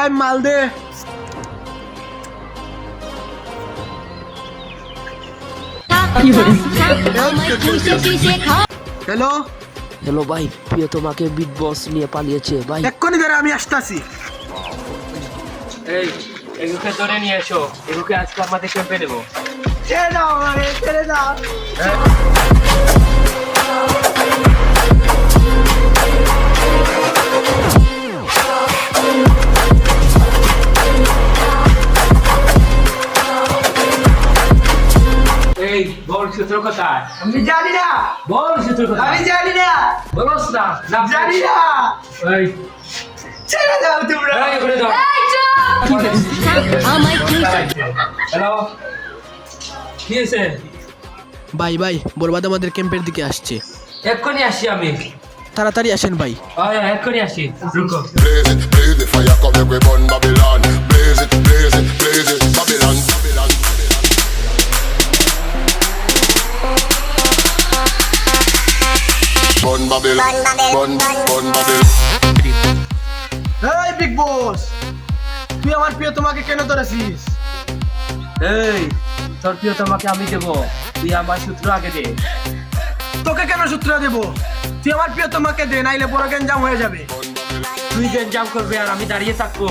Time মাল দে। Hello hello ভাই, প্রিয় তোমাকে বিগ বস নিয়ে পালিয়েছে ভাই। এক্ষুনি ধরে আমি আসতেছি। এই এগুকে ধরে নিয়ে এসো, এগুকে আজকে আমাদের ক্যাম্পে নেবো। ছেড়ে দাও আমারে, ছেড়ে দাও। এই বল সূত্র কোথায়? আমি জানি না, বল সূত্র আমি কোথায়? জানি না, বলস না। জানি না। এই ছেড়ে দাও তোমরা। এই করে দাও। হ্যালো, কি হয়েছে? ভাই ভাই, বরবাদ আমাদের ক্যাম্পের দিকে আসছে, এক্ষুনি আসি আমি। তাড়াতাড়ি আসেন ভাই। এক্ষুনি আসি, রুকো। Blaze it, fire come every burn Babylon. Blaze it, blaze it, blaze it, Babylon, Babylon. Burn Babylon, burn, burn Babylon. এই বিগ বস, তুই আমার প্রিয় তোমাকে কেন ধরেছিস? এই তোর প্রিয় তোমাকে আমি দেবো, তুই আমার সূত্র আগে দে। তোকে কেন সূত্র দেব? তুই আমার প্রিয় তোমাকে দে, নাইলে পুরো গেঞ্জাম হয়ে যাবে। তুই গেঞ্জাম করবে আর আমি দাঁড়িয়ে থাকবো।